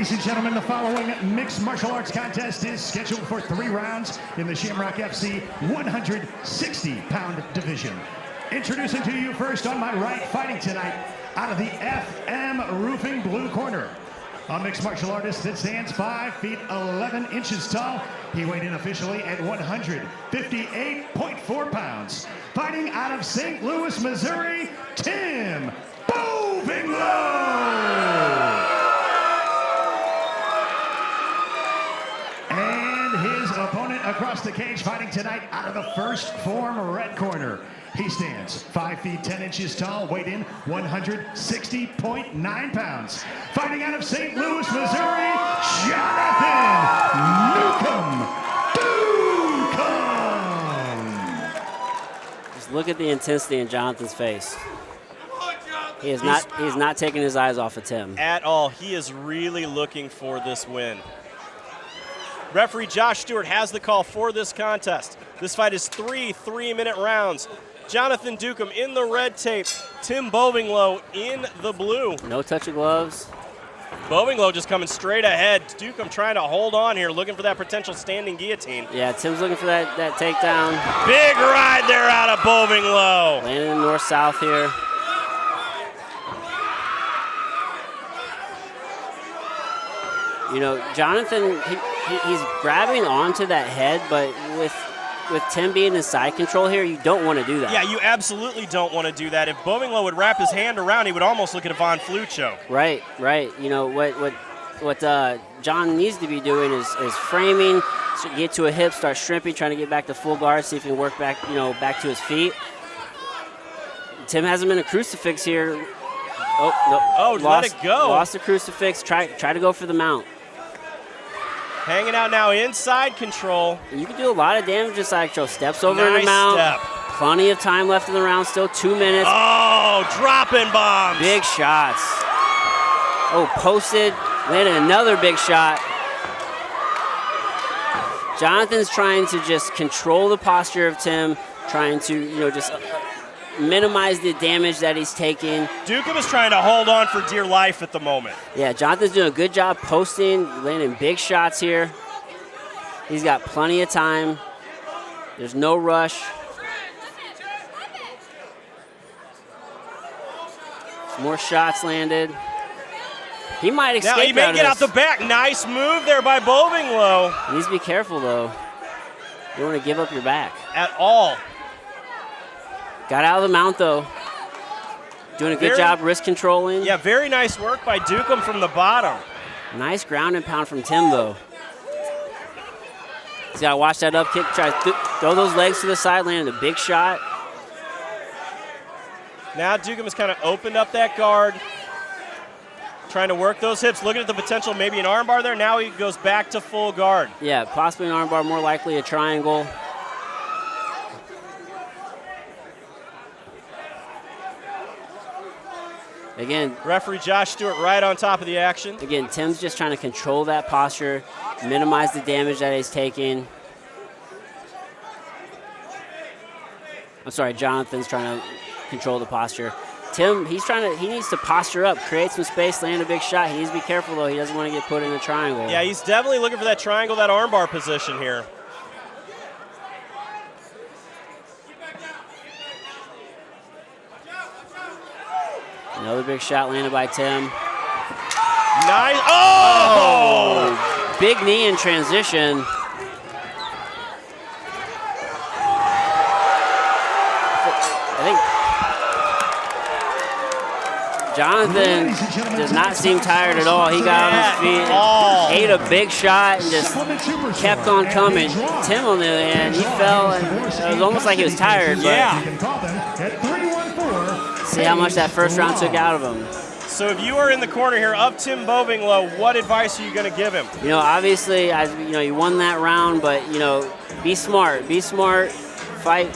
Ladies and gentlemen, the following mixed martial arts contest is scheduled for 3 rounds in the Shamrock FC 160-pound division. Introducing to you first on my right, fighting tonight out of the FM Roofing blue corner, a mixed martial artist that stands 5 feet 11 inches tall. He weighed in officially at 158.4 pounds. Fighting out of St. Louis, Missouri, Tim Boevingloh. And his opponent across the cage, fighting tonight out of the First Form red corner. He stands 5 feet 10 inches tall, weighed in 160.9 pounds. Fighting out of St. Louis, Missouri, Duqum. Just look at the intensity in Jonathan's face. He is not taking his eyes off of Tim. At all. He is really looking for this win. Referee Josh Stewart has the call for this contest. This fight is 3 3-minute rounds. Jonathan Duqum in the red tape. Tim Boevingloh in the blue. No touch of gloves. Boevingloh just coming straight ahead. Duqum trying to hold on here, looking for that potential standing guillotine. Yeah, Tim's looking for that takedown. Big ride there out of Boevingloh. Landing in north-south here. You know, Jonathan, he's grabbing onto that head, but with Tim being in side control here, you don't want to do that. Yeah, you absolutely don't want to do that. If Boevingloh would wrap his hand around, he would almost look at a Von Flue choke. Right. You know, what John needs to be doing is framing, get to a hip, start shrimping, trying to get back to full guard, see if he can work back, back to his feet. Tim has him in a crucifix here. Oh, no. Oh, let it go. Lost the crucifix. Try to go for the mount. Hanging out now inside control. You can do a lot of damage inside control. Steps over in the mount. Step. Plenty of time left in the round. Still 2 minutes. Oh, dropping bombs. Big shots. Oh, posted. Landed another big shot. Jonathan's trying to just control the posture of Tim, trying to, just minimize the damage that he's taking. Duqum is trying to hold on for dear life at the moment. Yeah, Jonathan's doing a good job posting, landing big shots here. He's got plenty of time. There's no rush. More shots landed. He might escape. Now he may get out the back. Nice move there by Boevingloh. He needs to be careful, though. You don't want to give up your back. At all. Got out of the mount, though. Doing a good job risk controlling. Yeah, very nice work by Duqum from the bottom. Nice ground and pound from Tim, though. He's got to watch that up kick. Try to throw those legs to the side, landing a big shot. Now Duqum has kind of opened up that guard. Trying to work those hips, looking at the potential, maybe an armbar there. Now he goes back to full guard. Yeah, possibly an armbar, more likely a triangle. Again, referee Josh Stewart right on top of the action. Again, Tim's just trying to control that posture, minimize the damage that he's taking. I'm sorry, Jonathan's trying to control the posture. Tim, he needs to posture up, create some space, land a big shot. He needs to be careful, though. He doesn't want to get put in a triangle. Yeah, he's definitely looking for that triangle, that armbar position here. Another big shot landed by Tim. Nice. Oh! Big knee in transition. I think Jonathan does not seem tired at all. He got on his feet, ate a big shot, and just kept on coming. Tim, on the other hand, he fell, and it was almost like he was tired. Yeah. See how much that first round took out of him. So if you are in the corner here of Tim Boevingloh, what advice are you going to give him? Obviously, you won that round, but, be smart. Be smart, fight,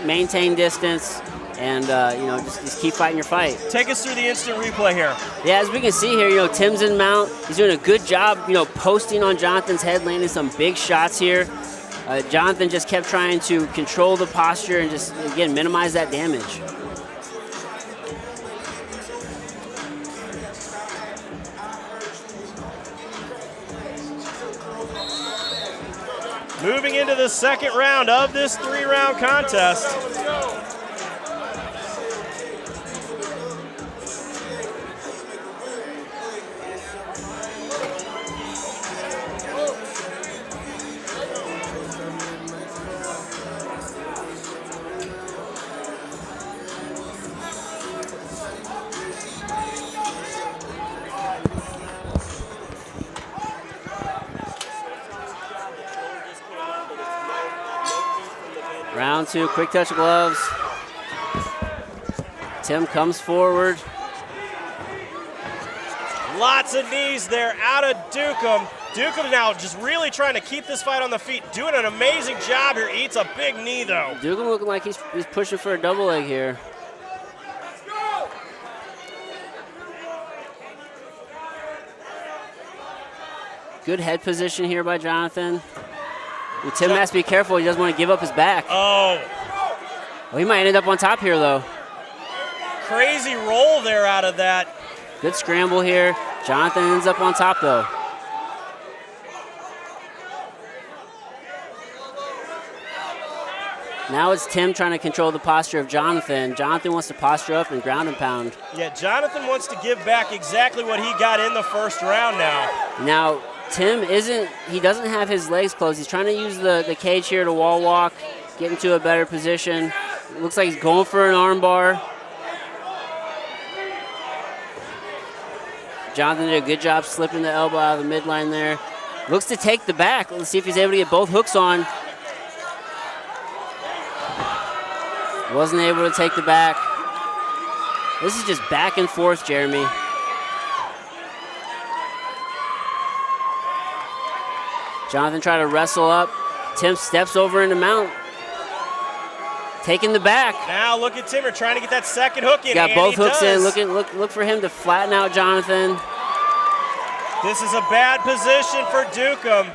maintain distance, and, just keep fighting your fight. Take us through the instant replay here. Yeah, as we can see here, Tim's in mount. He's doing a good job, posting on Jonathan's head, landing some big shots here. Jonathan just kept trying to control the posture and just, again, minimize that damage. Moving into the second round of this 3-round contest. Round 2, quick touch gloves. Tim comes forward. Lots of knees there out of Duqum. Duqum now just really trying to keep this fight on the feet. Doing an amazing job here. Eats a big knee, though. Duqum looking like he's pushing for a double leg here. Good head position here by Jonathan. And Tim has to be careful. He doesn't want to give up his back. Oh. Well, he might end up on top here, though. Crazy roll there out of that. Good scramble here. Jonathan ends up on top, though. Now it's Tim trying to control the posture of Jonathan. Jonathan wants to posture up and ground and pound. Yeah, Jonathan wants to give back exactly what he got in the first round now. Now, Tim he doesn't have his legs closed. He's trying to use the cage here to wall walk, get into a better position. It looks like he's going for an arm bar. Jonathan did a good job slipping the elbow out of the midline there. Looks to take the back. Let's see if he's able to get both hooks on. Wasn't able to take the back. This is just back and forth, Jeremy. Jonathan tried to wrestle up. Tim steps over into mount. Taking the back. Now look at Timmer trying to get that second hook in. Got both hooks in. Look for him to flatten out Jonathan. This is a bad position for Duqum.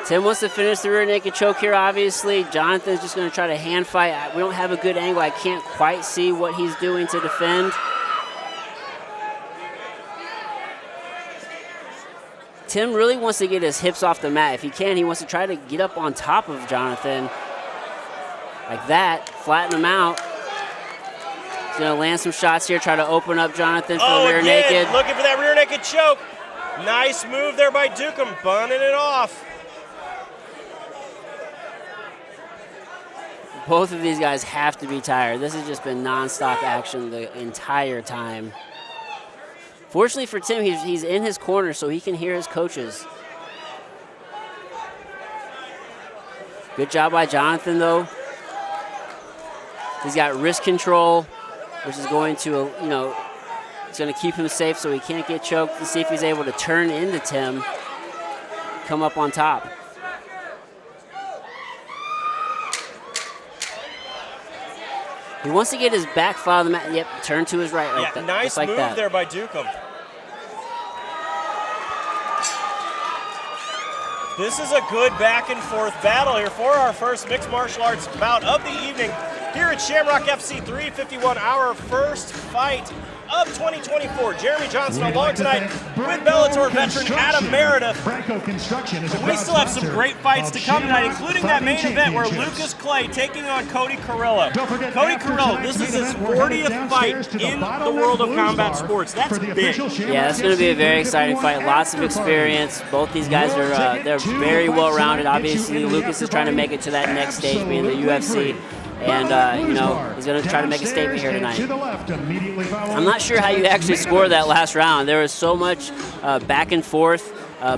Tim wants to finish the rear naked choke here, obviously. Jonathan's just going to try to hand fight. We don't have a good angle. I can't quite see what he's doing to defend. Tim really wants to get his hips off the mat. If he can, he wants to try to get up on top of Jonathan. Like that, flatten him out. He's going to land some shots here, try to open up Jonathan for the rear naked. Looking for that rear naked choke. Nice move there by Duqum, bunning it off. Both of these guys have to be tired. This has just been nonstop action the entire time. Fortunately for Tim, he's in his corner so he can hear his coaches. Good job by Jonathan, though. He's got wrist control, which is going to, it's going to keep him safe so he can't get choked. Let's see if he's able to turn into Tim, come up on top. He wants to get his back foul of the mat. Yep, turn to his right. Like nice move there by Duqum. This is a good back and forth battle here for our first mixed martial arts bout of the evening here at Shamrock FC 351, our first fight of 2024. Jeremy Johnson along tonight with Bellator veteran Adam Meredith. We still have some great fights to come tonight, including that main event where Lucas Clay taking on Cody Carrillo. Cody Carrillo, this is his 40th fight in the world of combat sports. That's big. Yeah, it's going to be a very exciting fight. Lots of experience. Both these guys are they're very well-rounded. Obviously, Lucas is trying to make it to that next stage, being the UFC. And, he's going to try to make a statement here tonight. I'm not sure how you actually score that last round. There was so much back and forth,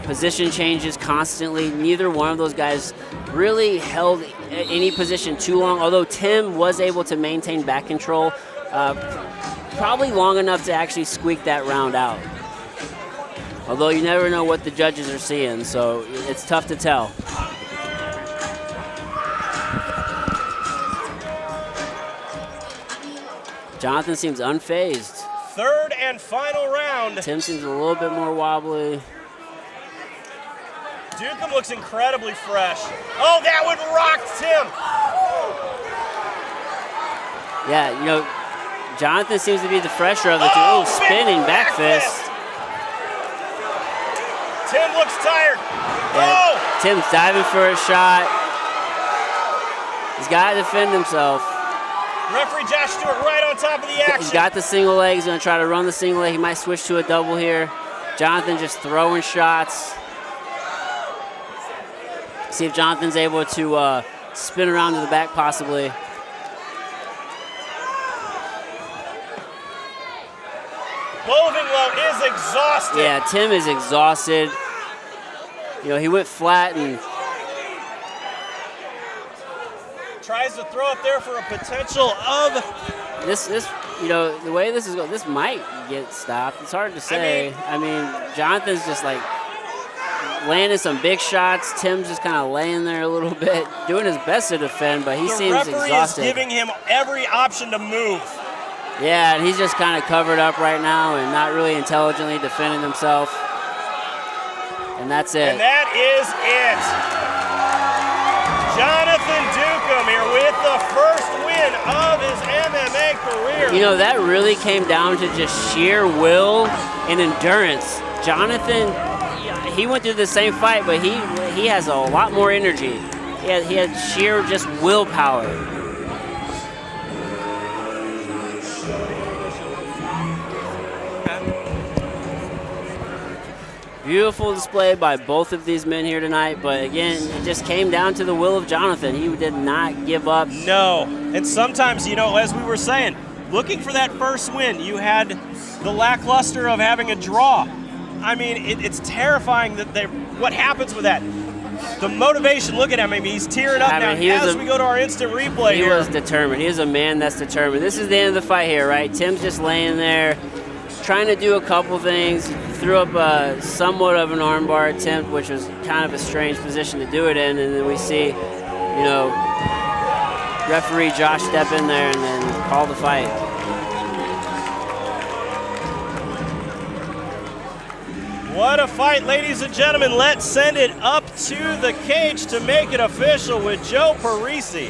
position changes constantly. Neither one of those guys really held any position too long, although Tim was able to maintain back control probably long enough to actually squeak that round out. Although you never know what the judges are seeing, so it's tough to tell. Jonathan seems unfazed. Third and final round. Tim seems a little bit more wobbly. Duqum looks incredibly fresh. Oh, that one rocked Tim. Yeah, Jonathan seems to be the fresher of the two. Oh, spinning back fist. Tim looks tired. Yeah, Oh! Tim's diving for a shot. He's got to defend himself. Referee Josh Stewart right on top of the action. He's got the single leg. He's going to try to run the single leg. He might switch to a double here. Jonathan just throwing shots. See if Jonathan's able to spin around to the back possibly. Boevingloh is exhausted. Yeah, Tim is exhausted. You know, he went flat and tries to throw up there for a potential of this you know, the way this is going, this might get stopped. It's hard to say. I mean Jonathan's just like landing some big shots. Tim's just kind of laying there a little bit, doing his best to defend, but he seems exhausted. The referee is giving him every option to move. Yeah, and he's just kind of covered up right now and not really intelligently defending himself. And that's it. And that is it. Jonathan Duqum here with the first win of his MMA career. You know, that really came down to just sheer will and endurance. Jonathan, he went through the same fight, but he has a lot more energy. He had sheer just willpower. Beautiful display by both of these men here tonight, but again, it just came down to the will of Jonathan. He did not give up. No, and sometimes, you know, as we were saying, looking for that first win, you had the lackluster of having a draw. I mean, it's terrifying that what happens with that. The motivation, look at him, I mean, he's tearing up now as we go to our instant replay here. He was determined. He is a man that's determined. This is the end of the fight here, right? Tim's just laying there, trying to do a couple things. Threw up somewhat of an armbar attempt, which was kind of a strange position to do it in, and then we see, you know, referee Josh step in there and then call the fight. What a fight, ladies and gentlemen. Let's send it up to the cage to make it official with Joe Parisi.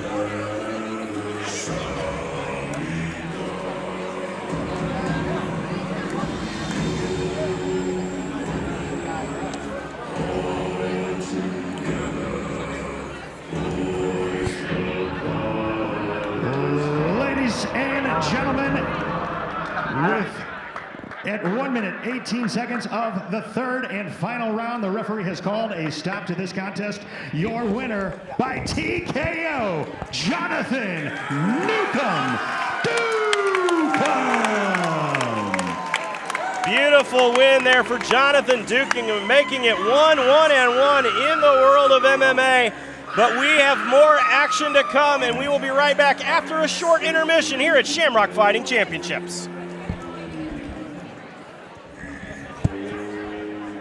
Gentlemen, at 1 minute, 18 seconds of the third and final round, the referee has called a stop to this contest. Your winner by TKO, Jonathan Duqum. Beautiful win there for Jonathan Duqum, making it 1-1-1 in the world of MMA. But we have more action to come, and we will be right back after a short intermission here at Shamrock Fighting Championships.